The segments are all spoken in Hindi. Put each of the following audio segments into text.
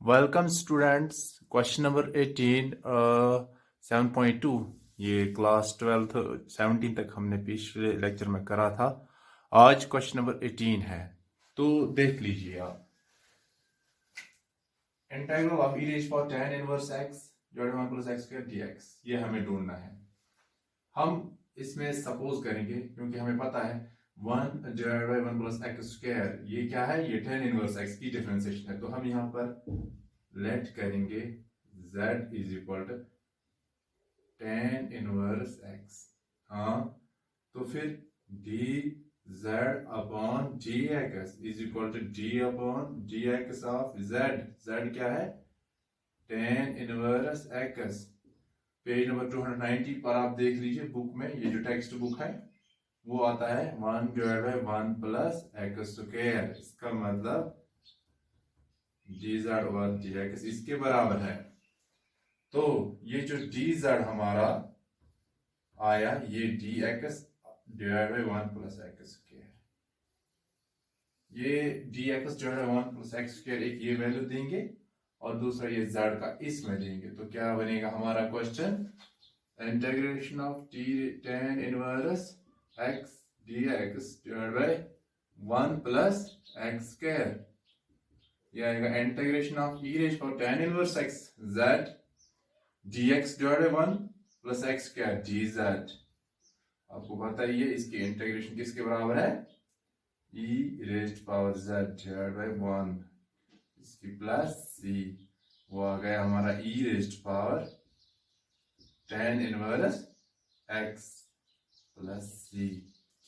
Welcome students. क्वेश्चन नंबर 18 7.2 ये क्लास 12th 17 तक हमने पिछले लेक्चर में करा था। आज क्वेश्चन नंबर 18 है, तो देख लीजिए आप। Integral of e rays power tan inverse x divided by 1 plus x square dx ये हमें ढूंढना है। हम इसमें सपोज करेंगे क्योंकि हमें पता है 1 divided by 1 plus x square ये क्या है, ये tan इनवर्स x की डिफरेंशिएशन है। तो हम यहाँ पर लेट करेंगे z is equal to tan inverse x। हाँ, तो फिर dz upon dx is equal to d upon dx of z क्या है, tan inverse x। Page number 290 पर आप देख लीजिए बुक में, ये जो टेक्स्ट बुक है वो आता है 1 divide by 1 plus x square. इसका मतलब dz ओवर dx इसके बराबर है। तो ये जो dz हमारा आया ये dx divide by 1 plus x square, ये dx divide by 1 plus x square एक ये वैल्यू देंगे और दूसरा ये z का इसमें देंगे। तो क्या बनेगा हमारा question, integration of tan inverse x dx divide by 1 plus x square. ये आएगा integration of e rays power tan inverse x z dx divide by 1 plus x square dz। आपको पता ही है इसकी इंटीग्रेशन किसके बराबर है, e rays power z divide by 1 इसकी प्लस c, वो आ गया हमारा e rays power tan inverse x plus c।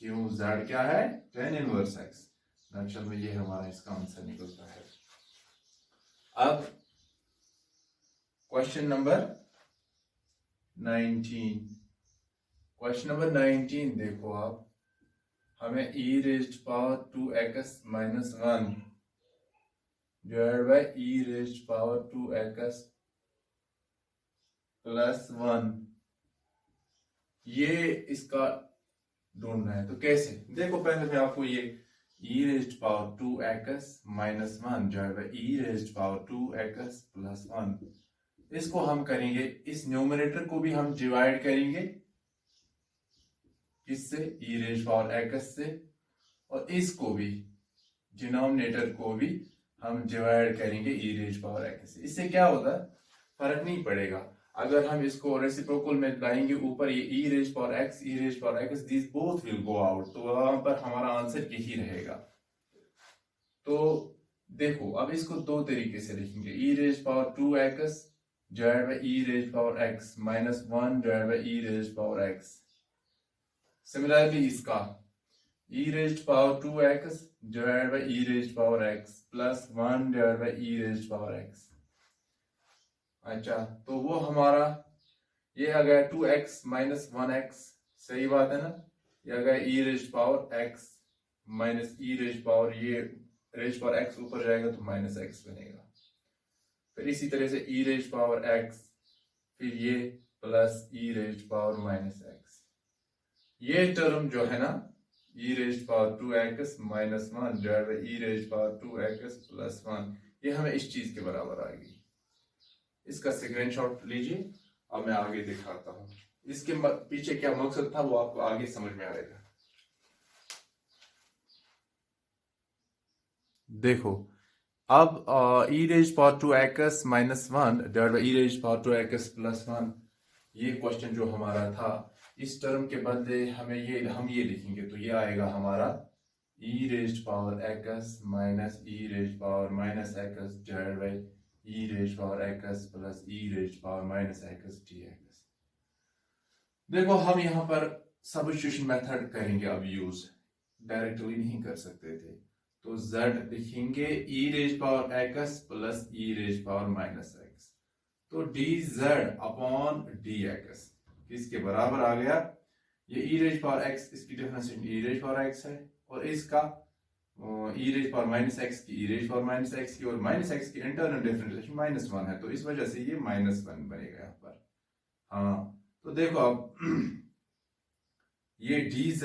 क्यों, z क्या है, tan इनवर्स x। नक्शल में ये हमारा इसका आंसर निकलता है। अब क्वेश्चन नंबर 19, क्वेश्चन नंबर 19 देखो आप, हमें e raised power 2x minus 1 divide by e raised power 2x plus 1 ये इसका ढूंढना है। तो कैसे, देखो पहले मैं आपको ये e raised power 2x minus 1 divide by e raised power 2x plus 1 इसको हम करेंगे, इस न्यूमरेटर को भी हम डिवाइड करेंगे किससे, e रेज़ पावर x से, और इसको भी डिनोमिनेटर को भी हम डिवाइड करेंगे e रेज़ पावर x से। इससे क्या होता है, फर्क नहीं पड़ेगा। अगर हम इसको रेसिप्रोकल में लाएंगे ऊपर, ये e rays power x this both will go out, तो वहां पर हमारा आंसर यही रहेगा। तो देखो अब इसको दो तरीके से लिखेंगे, e rays power 2x divide by e rays power x minus 1 divide by e rays power x। Similarly इसका e raised power 2x divide by e raised power x plus 1 divide by e raised power x। अच्छा, तो वो हमारा ये आ गया 2x माइनस 1x, सही बात है ना। ये आ गया e raised power x minus e raised power, ये रेज़्ड पावर x ऊपर जाएगा तो माइनस x बनेगा। फिर इसी तरह से e रेज़्ड पावर x, फिर ये plus e raised power minus x। ये टर्म जो है ना e raised power 2x minus 1 divide by e raised power 2x plus 1 ये हमें इस चीज के बराबर आएगी। इसका स्क्रीनशॉट लीजिए, अब मैं आगे दिखाता हूं इसके पीछे क्या मकसद था, वो आपको आगे समझ में आएगा। देखो अब e raised power 2x minus 1 divide by e raised power 2x plus 1 ये क्वेश्चन जो हमारा था, इस टर्म के बदले हमें हम ये लिखेंगे, तो ये आएगा हमारा e raised power x minus e raised power minus x divide by e raised power x plus e raised power minus x dx। देखो हम यहाँ पर सब्स्टिट्यूशन मेथड करेंगे अब यूज, डायरेक्टली नहीं कर सकते थे। तो z लिखेंगे e raised power x plus e raised power minus x, तो dz अपॉन dx किसके बराबर आ गया, ये e रेज़्ड पावर x इसकी differentiation e raised power x है, और इसका e raised power minus x की e raised power minus x की, और माइनस x की इंटरनल डिफरेंशिएशन माइनस 1 है, तो इस वजह से ये माइनस 1 बनेगा यहाँ पर। हाँ, तो देखो अब ये dz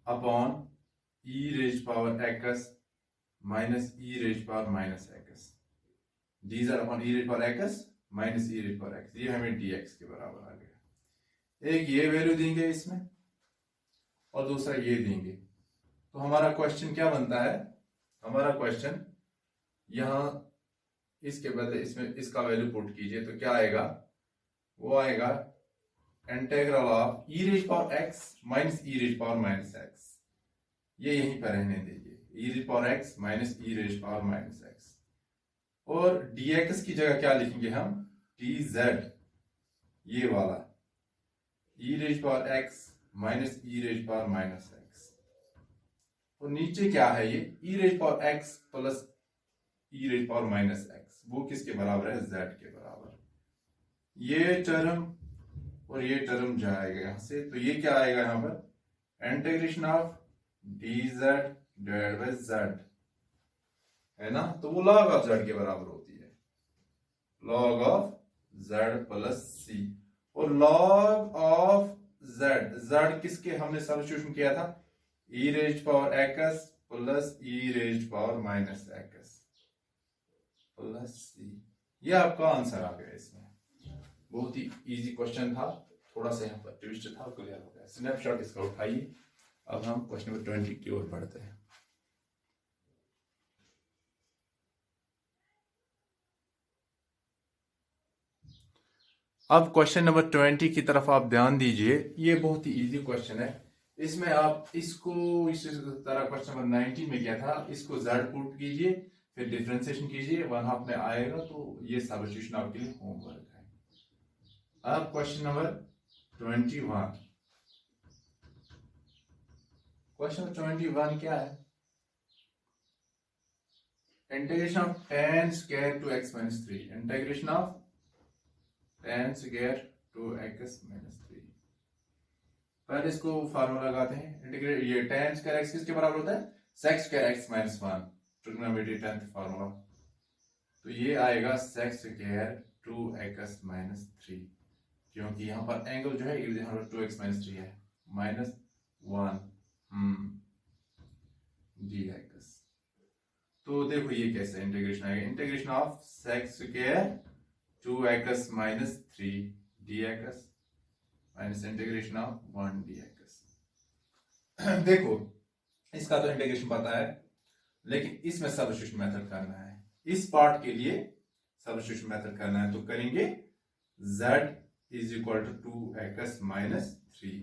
upon e raised power x minus e raised power minus x. dz upon e raised power x minus e raised power x, ये हमें dx के बराबर आ गया। एक ये वैल्यू देंगे इसमें और दूसरा ये देंगे, तो हमारा क्वेश्चन क्या बनता है? हमारा क्वेश्चन यहाँ इसके बदले इसमें इसका वैल्यू पुट कीजिए तो क्या आएगा? वो आएगा integral of e raise power x minus e raise power minus x। ये यहीं पर रहने दीजिए, e raise power x minus e raise power minus x। और dx की जगह क्या लिखेंगे हम? dz, ये वाला e raise power x minus e raise power minus x। और नीचे क्या है? ये e raise power x plus e raise power minus x, वो किसके बराबर है? z के बराबर। ये टर्म और ये टर्म जाएगा यहां से, तो ये क्या आएगा यहां पर? Integration of dz divide by z, है ना? तो वो log ऑफ z के बराबर होती है, log of z plus c। और log ऑफ z किसके हमने सब्स्टिट्यूशन किया था? e raise power x plus e raise power minus x plus c। ये आपका आंसर आ गया। इसमें बहुत ही इजी क्वेश्चन था, थोड़ा सा यहाँ पर ट्विस्ट था, क्लियर हो गया। स्नैपशॉट इसका उठाइए। अब हम क्वेश्चन नंबर 20 की ओर बढ़ते हैं। अब क्वेश्चन नंबर 20 की तरफ आप ध्यान दीजिए। ये बहुत ही इजी क्वेश्चन है। इसमें आप इसको इस तरह क्वेश्चन नंबर 19 में किया था, इसको z पुट कीजिए, फिर डिफरेंशिएशन कीजिए, 1/2 में आएगा, तो ये सब्स्टिट्यूशन आपके लिए होमवर्क है। अब क्वेश्चन नंबर 21। क्वेश्चन नंबर 21 क्या है? Integration of tan square two x minus 3। Integration of tan square two x minus 3। पहले इसको फार्मूला लगाते हैं। इंटीग्रेट ये tan स्क्वायर x किसके बराबर होता है? sec square x minus 1, trigonometry 10th formula. तो ये आएगा sec स्क्वायर 2x माइनस 3, क्योंकि यहाँ पर एंगल जो है यहाँ पर 2x माइनस 3 है, माइनस 1 dx। तो देखो ये कैसे इंटीग्रेशन आएगा? Integration of sec square 2x minus 3 dx minus integration of 1 dx। देखो इसका तो इंटीग्रेशन पता है, लेकिन इसमें सब्स्टिट्यूशन मेथड करना है। इस पार्ट के लिए सब्स्टिट्यूशन मेथड करना है, तो करेंगे z is equal to 2x minus 3।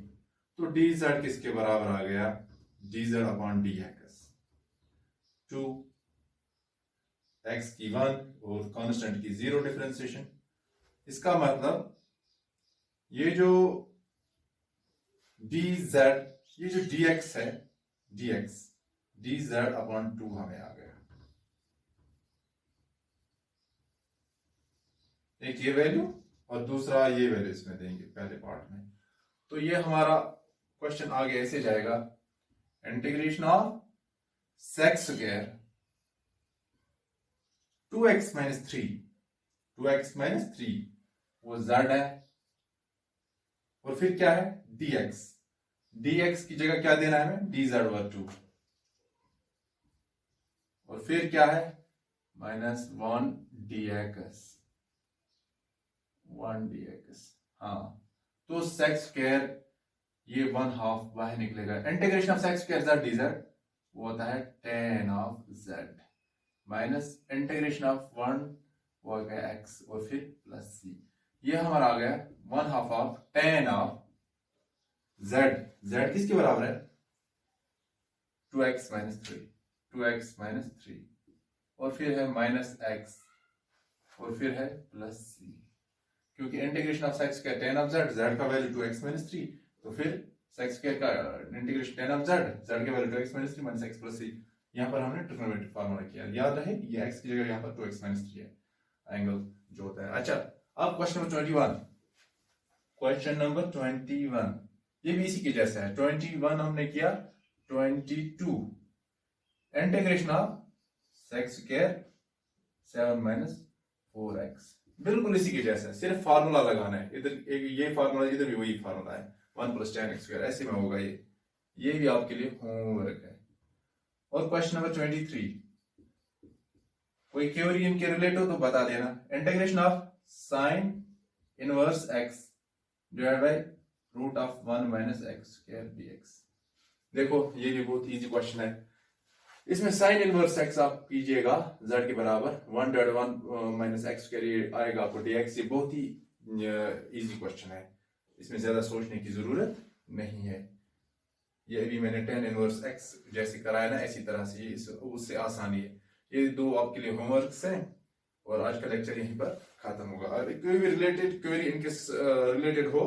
तो dz किसके बराबर आ गया? dz upon dx। 2 x की 1 और कांस्टेंट की 0 डिफरेंशिएशन। इसका मतलब ये जो dz, ये जो dx है, dx dz अपॉन 2 हमें आ गया। एक ये वैल्यू और दूसरा ये वैल्यू इसमें देंगे पहले पार्ट में। तो ये हमारा क्वेश्चन आगे ऐसे जाएगा, integration of sec square 2x minus 3, 2x minus 3 वो z है, और फिर क्या है? dx, dx की जगह क्या देना है हमें? dz ओवर 2, और फिर क्या है? Minus 1 dx, 1 dx। हाँ, तो sec स्क्वायर ये 1/2 बाहर निकलेगा। Integration of sec square z dz वो होता है tan of z, minus integration of 1 वो आ गया x, और फिर प्लस c। ये हमारा आ गया 1/2 of tan of z। z किसके बराबर है? 2x माइनस 3, 2x माइनस 3, और फिर है माइनस x, और फिर है प्लस c। क्योंकि integration of sec square tan of z का वैल्यू 2x माइनस 3, तो फिर sec स्क्वायर का इंटीग्रेशन tan ऑफ z के value 2x minus 3 minus x plus c। यहाँ पर हमने ट्रिग्नोमेट्रिक फार्मूला किया, याद रहे ये x की जगह यहाँ पर 2x माइनस 3 है एंगल जो होता है। अच्छा, अब क्वेश्चन नंबर 21। क्वेश्चन नंबर 21 ये भी इसी के जैसा है। 21 हमने किया 22, integration of sec square 7 minus 4x, बिल्कुल इसी के जैसा है, सिर्फ फार्मूला लगाना है। इधर एक ये फार्मूला, इधर भी वही फार्मूला है, 1 प्लस tan x स्क्वायर, ऐसे में होगा। ये भी आपके लिए होमवर्क है। और क्वेश्चन नंबर 23, कोई क्वेरी इनके रिलेट हो तो बता देना। Integration of sine inverse x divide by root of 1 minus x square dx। देखो ये भी बहुत इजी क्वेश्चन है। इसमें साइन इनवर्स एक्स आप कीजिएगा z के बराबर 1 डिवाइड 1 माइनस एक्स स्क्वायर आएगा आपको dx। ये बहुत ही इजी क्वेश्चन है, इसमें ज्यादा सोचने की जरूरत नहीं है। ये अभी मैंने tan इनवर्स एक्स जैसे कराया ना, इसी तरह से उससे आसानी है। ये दो आपके लिए होमवर्क्स हैं और आज का लेक्चर यहीं पर खत्म होगा। और कोई भी रिलेटेड क्वेरी इनके रिलेटेड हो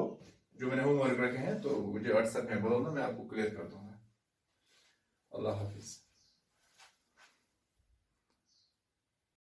जो मैंने होमवर्क रखे हैं तो मुझे व्हाट्सएप में बोलो ना, मैं आपको क्लियर कर दूंगा। अल्लाह हाफिज।